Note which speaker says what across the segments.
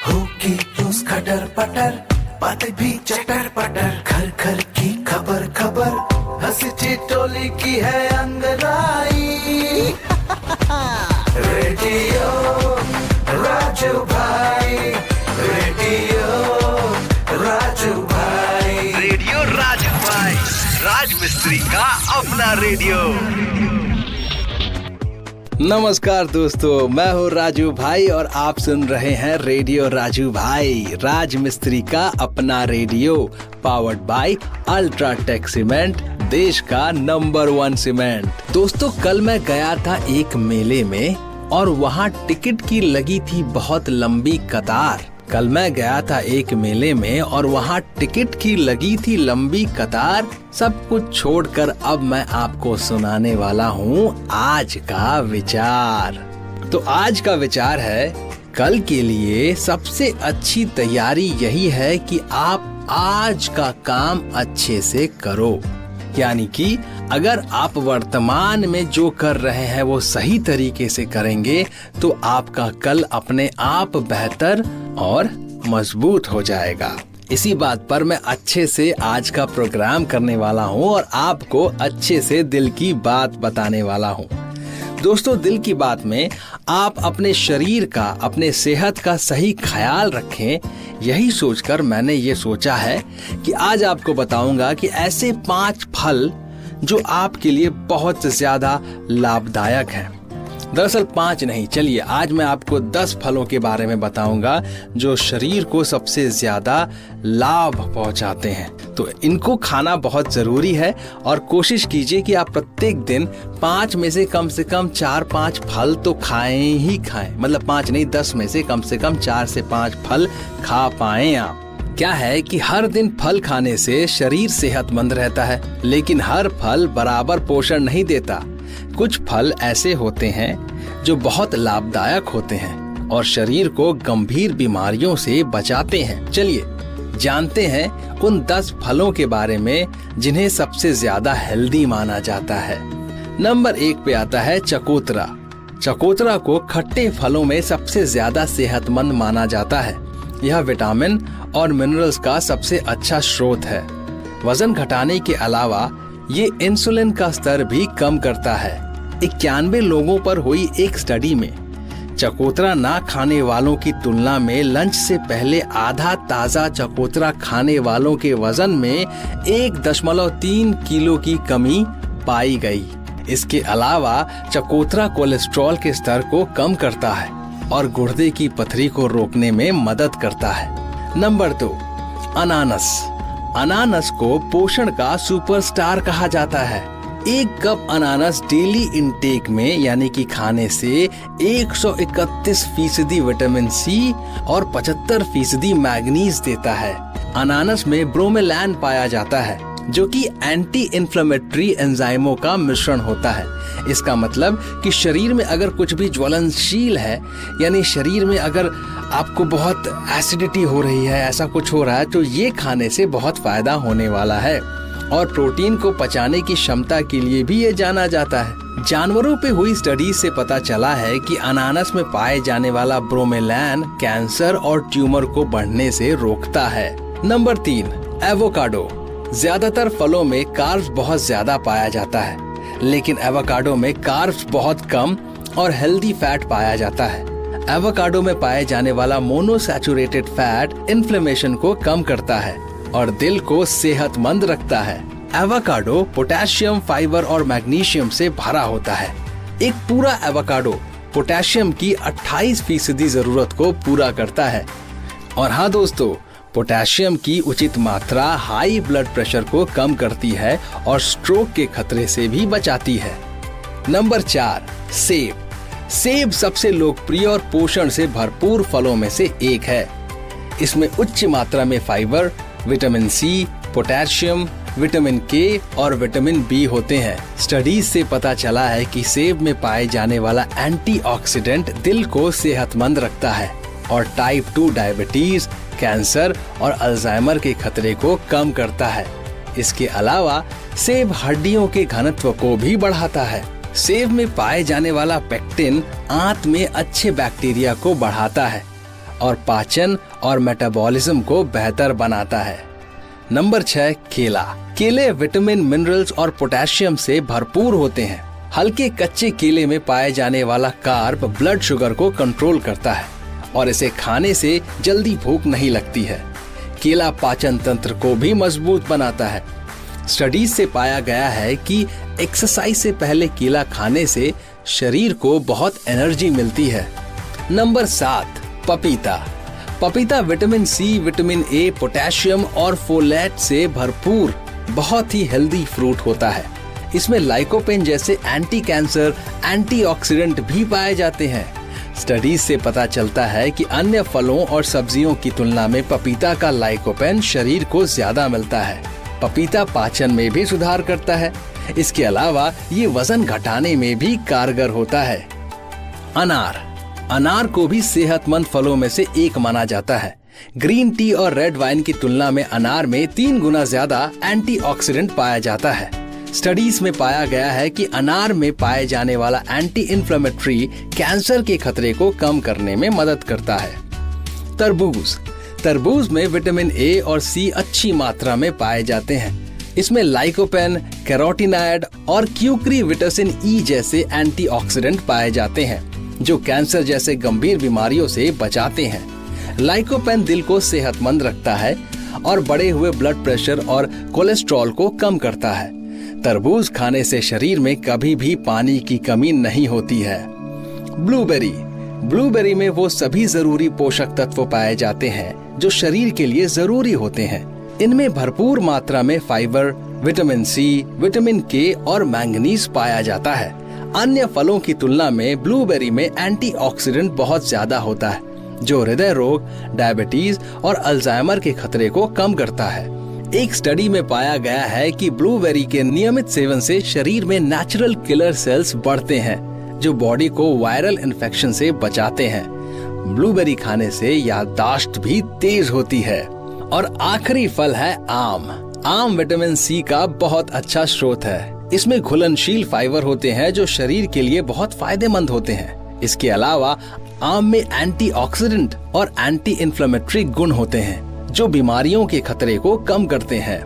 Speaker 1: होगी न्यूज़ खटर पटर, बातें भी चटर पटर, घर घर की खबर खबर, हंसी ठिठोली की है अंगड़ाई। रेडियो राजू भाई, रेडियो राजू भाई,
Speaker 2: रेडियो राजू भाई, राज मिस्त्री का अपना रेडियो।
Speaker 3: नमस्कार दोस्तों, मैं हूँ राजू भाई और आप सुन रहे हैं रेडियो राजू भाई, राज मिस्त्री का अपना radio, powered by UltraTech cement, देश का नंबर 1 सीमेंट। दोस्तों, कल मैं गया था एक मेले में और वहाँ टिकट की लगी थी बहुत लंबी कतार। कल मैं गया था एक मेले में और वहाँ टिकट की लगी थी लंबी कतार। सब कुछ छोड़कर अब मैं आपको सुनाने वाला हूँ आज का विचार। तो आज का विचार है, कल के लिए सबसे अच्छी तैयारी यही है कि आप आज का काम अच्छे से करो। यानी कि अगर आप वर्तमान में जो कर रहे हैं वो सही तरीके से करेंगे तो आपका कल अपने आप बेहतर और मजबूत हो जाएगा। इसी बात पर मैं अच्छे से आज का प्रोग्राम करने वाला हूँ और आपको अच्छे से दिल की बात बताने वाला हूँ। दोस्तों, दिल की बात में आप अपने शरीर का, अपने सेहत का सही ख्याल रखें, यही सोचकर मैंने ये सोचा है कि आज आपको बताऊंगा कि ऐसे 5 फल जो आपके लिए बहुत ज्यादा लाभदायक हैं। दरअसल 5 नहीं, चलिए आज मैं आपको 10 फलों के बारे में बताऊंगा जो शरीर को सबसे ज्यादा लाभ पहुंचाते हैं। तो इनको खाना बहुत जरूरी है और कोशिश कीजिए कि आप प्रत्येक दिन 5 में से कम 4-5 फल तो खाएं ही खाएं। मतलब 5 नहीं, 10 में से कम 4 से 5 फल खा पाएं आप। क्या है कि हर दिन फल खाने से शरीर सेहतमंद रहता है, लेकिन हर फल बराबर पोषण नहीं देता। कुछ फल ऐसे होते हैं जो बहुत लाभदायक होते हैं और शरीर को गंभीर बीमारियों से बचाते हैं। चलिए जानते हैं उन 10 फलों के बारे में जिन्हें सबसे ज्यादा हेल्दी माना जाता है। नंबर 1 पे आता है चकोतरा। चकोतरा को खट्टे फलों में सबसे ज्यादा सेहतमंद माना जाता है। यह विटामिन और मिनरल्स का सबसे अच्छा स्रोत है। वजन घटाने के अलावा ये इंसुलिन का स्तर भी कम करता है। 91 लोगों पर हुई एक स्टडी में चकोतरा ना खाने वालों की तुलना में लंच से पहले आधा ताजा चकोतरा खाने वालों के वजन में 1.3 किलो की कमी पाई गई। इसके अलावा चकोतरा कोलेस्ट्रॉल के स्तर को कम करता है और गुर्दे की पथरी को रोकने में मदद करता है। नंबर 2, अनानास। अनानास को पोषण का सुपरस्टार कहा जाता है। 1 कप अनानास डेली इंटेक में यानी कि खाने से 131% विटामिन सी और 75% मैग्नीज देता है। अनानास में ब्रोमेलैन पाया जाता है जो कि एंटी इन्फ्लेमेटरी एंजाइमों का मिश्रण होता है। इसका मतलब कि शरीर में अगर कुछ भी ज्वलनशील है, यानी शरीर में अगर आपको बहुत एसिडिटी हो रही है, ऐसा कुछ हो रहा है, तो ये खाने से बहुत फायदा होने वाला है। और प्रोटीन को पचाने की क्षमता के लिए भी ये जाना जाता है। जानवरों पे हुई स्टडी से पता चला है कि अनानास में पाए जाने वाला ब्रोमेलैन कैंसर और ट्यूमर को बढ़ने से रोकता है। Number 3, avocado. ज्यादातर फलों में कार्ब्स बहुत ज्यादा पाया जाता है, लेकिन एवोकाडो में कार्ब्स बहुत कम और हेल्दी फैट पाया जाता है। एवोकाडो में पाए जाने वाला मोनोसैचुरेटेड फैट इन्फ्लेमेशन को कम करता है और दिल को सेहतमंद रखता है। एवोकाडो पोटेशियम, फाइबर और मैग्नीशियम से भरा होता है। एक पूरा एवोकाडो पोटेशियम की 28% जरूरत को पूरा करता है। और हाँ दोस्तों, पोटेशियम की उचित मात्रा हाई ब्लड प्रेशर को कम करती है और स्ट्रोक के खतरे से भी बचाती है। नंबर 4, सेब। सेब सबसे लोकप्रिय और पोषण से भरपूर फलों में से एक है। इसमें उच्च मात्रा में fibre, vitamin C, potassium, vitamin K और विटामिन बी होते हैं। स्टडीज से पता चला है कि सेब में पाए जाने वाला एंटीऑक्सीडेंट दिल को सेहतमंद रखता है और टाइप 2 डायबिटीज, कैंसर और अल्जाइमर के खतरे को कम करता है। इसके अलावा सेब हड्डियों के घनत्व को भी बढ़ाता है। सेब में पाए जाने वाला पेक्टिन आंत में अच्छे बैक्टीरिया को बढ़ाता है और पाचन और मेटाबॉलिज्म को बेहतर बनाता है। नंबर 6, केला। केले विटामिन, मिनरल्स और पोटेशियम से भरपूर होते हैं। हल्के कच्चे केले में पाए जाने वाला कार्ब ब्लड शुगर को कंट्रोल करता है और इसे खाने से जल्दी भूख नहीं लगती है। केला पाचन तंत्र को भी मजबूत बनाता है। स्टडीज से पाया गया है कि एक्सरसाइज से पहले केला खाने से शरीर को बहुत एनर्जी मिलती है। नंबर 7, पपीता। पपीता vitamin C, vitamin A, potassium और फोलेट से भरपूर बहुत ही हेल्दी फ्रूट होता है। इसमें लाइकोपेन जैसे एंटी कैंसर एंटीऑक्सीडेंट भी पाए जाते हैं। स्टडीज से पता चलता है कि अन्य फलों और सब्जियों की तुलना में पपीता का लाइकोपेन शरीर को ज्यादा मिलता है। पपीता पाचन में भी सुधार करता है। इसके अलावा ये वजन घटाने में भी कारगर होता है। अनार। अनार को भी सेहतमंद फलों में से एक माना जाता है। ग्रीन टी और रेड वाइन की तुलना में अनार में 3 गुना ज्यादा एंटीऑक्सीडेंट पाया जाता है। स्टडीज में पाया गया है कि अनार में पाए जाने वाला एंटी इन्फ्लेमेटरी कैंसर के खतरे को कम करने में मदद करता है। तरबूज। तरबूज में विटामिन ए और सी अच्छी मात्रा में पाए जाते हैं। इसमें लाइकोपेन, कैरोटीनॉयड और क्यूक्रीविटासिन ई जैसे एंटीऑक्सीडेंट पाए जाते हैं जो कैंसर जैसे गंभीर बीमारियों से बचाते हैं। लाइकोपेन दिल को सेहतमंद रखता है और बढ़े हुए ब्लड प्रेशर और कोलेस्ट्रॉल को कम करता है। तरबूज खाने से शरीर में कभी भी पानी की कमी नहीं होती है। ब्लूबेरी। ब्लूबेरी में वो सभी जरूरी पोषक तत्व पाए जाते हैं जो शरीर के लिए जरूरी होते हैं। इनमें भरपूर मात्रा में fibre, vitamin C, vitamin K और मैंगनीज पाया जाता है। अन्य फलों की तुलना में ब्लूबेरी में एंटीऑक्सीडेंट बहुत ज्यादा होता है जो हृदय रोग, डायबिटीज और अल्जाइमर के खतरे को कम करता है। एक स्टडी में पाया गया है कि ब्लूबेरी के नियमित सेवन से शरीर में नेचुरल किलर सेल्स बढ़ते हैं जो बॉडी को वायरल इन्फेक्शन से बचाते हैं। ब्लूबेरी खाने से याददाश्त भी तेज होती है। और आखिरी फल है आम। आम विटामिन सी का बहुत अच्छा स्रोत है। इसमें घुलनशील फाइबर होते हैं जो शरीर के लिए बहुत फायदेमंद होते हैं। इसके अलावा आम में एंटीऑक्सीडेंट और एंटी इन्फ्लेमेटरी गुण होते हैं जो बीमारियों के खतरे को कम करते हैं।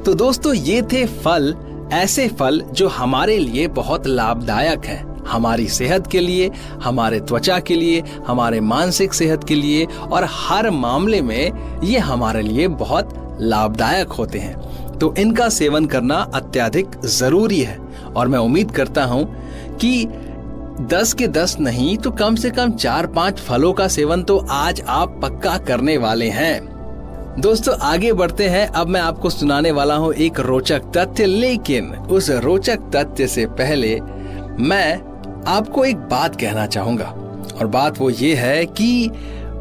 Speaker 3: तो दोस्तों, ये थे फल, ऐसे फल जो हमारे लिए बहुत लाभदायक हैं। हमारी सेहत के लिए, हमारे त्वचा के लिए, हमारे मानसिक सेहत के लिए और हर मामले में ये हमारे लिए बहुत लाभदायक होते हैं। तो इनका सेवन करना अत्यधिक जरूरी है और मैं उम्मीद करता हूँ कि 10 के 10 नहीं तो कम से कम 4-5 फलों का सेवन तो आज आप पक्का करने वाले हैं। दोस्तों, आगे बढ़ते हैं। अब मैं आपको सुनाने वाला हूँ एक रोचक तथ्य, लेकिन उस रोचक तथ्य से पहले मैं आपको एक बात कहना चाहूंगा और बात वो ये है कि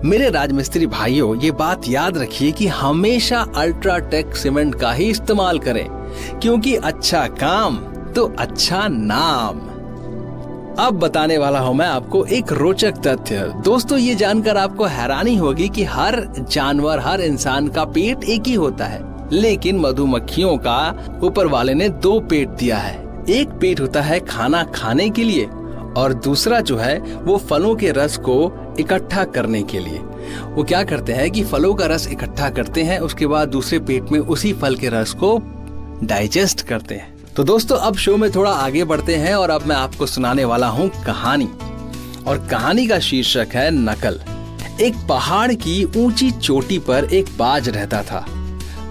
Speaker 3: मेरे राजमिस्त्री भाइयों, ये बात याद रखिए कि हमेशा अल्ट्राटेक सीमेंट का ही इस्तेमाल करें क्योंकि अच्छा काम तो अच्छा नाम। अब बताने वाला हूं मैं आपको एक रोचक तथ्य। दोस्तों, ये जानकर आपको हैरानी होगी कि हर जानवर, हर इंसान का पेट एक ही होता है, लेकिन मधुमक्खियों का ऊपर वाले ने 2 पेट दिया है। एक पेट होता है खाना खाने के लिए और दूसरा जो है वो फलों के रस को इकट्ठा करने के लिए। वो क्या करते हैं कि फलों का रस इकट्ठा करते हैं, उसके बाद दूसरे पेट में उसी फल के रस को डाइजेस्ट करते हैं। तो दोस्तों, अब शो में थोड़ा आगे बढ़ते हैं और अब मैं आपको सुनाने वाला हूँ कहानी। और कहानी का शीर्षक है नकल। एक पहाड़ की ऊंची चोटी पर एक बाज रहता था।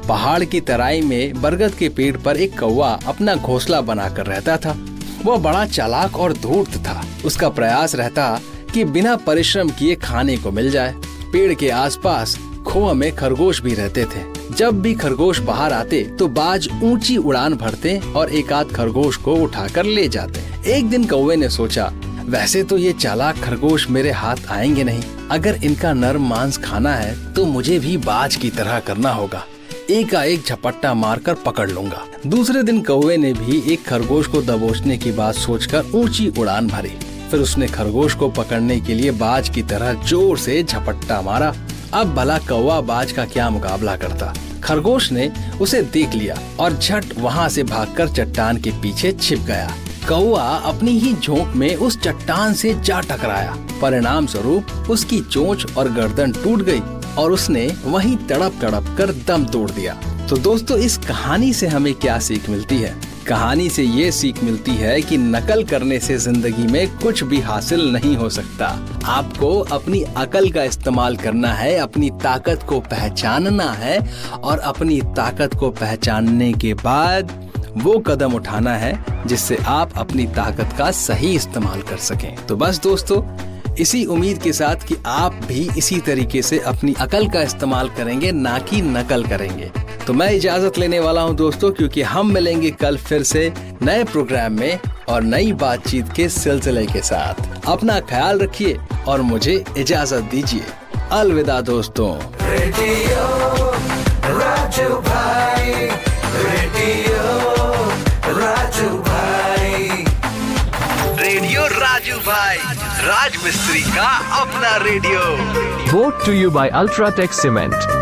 Speaker 3: पहाड़ की तराई में बरगद के पेड़ पर एक कौवा अपना घोंसला बनाकर रहता था। वह बड़ा चालाक और धूर्त था। उसका प्रयास रहता कि बिना परिश्रम किए खाने को मिल जाए। पेड़ के आसपास खोह में खरगोश भी रहते थे। जब भी खरगोश बाहर आते तो बाज ऊंची उड़ान भरते और एक आध खरगोश को उठाकर ले जाते। एक दिन कौवे ने सोचा, वैसे तो ये चालाक खरगोश मेरे हाथ आएंगे नहीं, अगर इनका नरम मांस खाना है तो मुझे भी बाज की तरह करना होगा। एकाएक झपट्टा मारकर पकड़ लूंगा। दूसरे दिन कौवे ने भी एक खरगोश को दबोचने की बात सोचकर ऊंची उड़ान भरी। फिर उसने खरगोश को पकड़ने के लिए बाज की तरह जोर से झपट्टा मारा। अब भला कौवा बाज का क्या मुकाबला करता। खरगोश ने उसे देख लिया और झट वहाँ से भागकर चट्टान के पीछे छिप गया। कौआ अपनी ही झोंक में उस चट्टान से जा टकराया। परिणाम स्वरूप उसकी चोंच और गर्दन टूट गई और उसने वहीं तड़प तड़प कर दम तोड़ दिया। तो दोस्तों, इस कहानी से हमें क्या सीख मिलती है? कहानी से ये सीख मिलती है कि नकल करने से जिंदगी में कुछ भी हासिल नहीं हो सकता। आपको अपनी अकल का इस्तेमाल करना है, अपनी ताकत को पहचानना है और अपनी ताकत को पहचानने के बाद वो कदम उठाना है जिससे आप अपनी ताकत का सही इस्तेमाल कर सकें। तो बस दोस्तों, इसी उम्मीद के साथ कि आप भी इसी तरीके से अपनी अकल का इस्तेमाल करेंगे, ना कि नकल करेंगे। तो मैं इजाजत लेने वाला हूं दोस्तों, क्योंकि हम मिलेंगे कल फिर से नए प्रोग्राम में और नई बातचीत के सिलसिले के साथ। अपना ख्याल रखिए और मुझे इजाजत दीजिए। अलविदा दोस्तों।
Speaker 1: रेडियो राजू भाई, रेडियो राजू भाई,
Speaker 2: रेडियो राजू भाई, राज मिस्त्री का अपना radio.
Speaker 4: Brought to you by Ultratech Cement.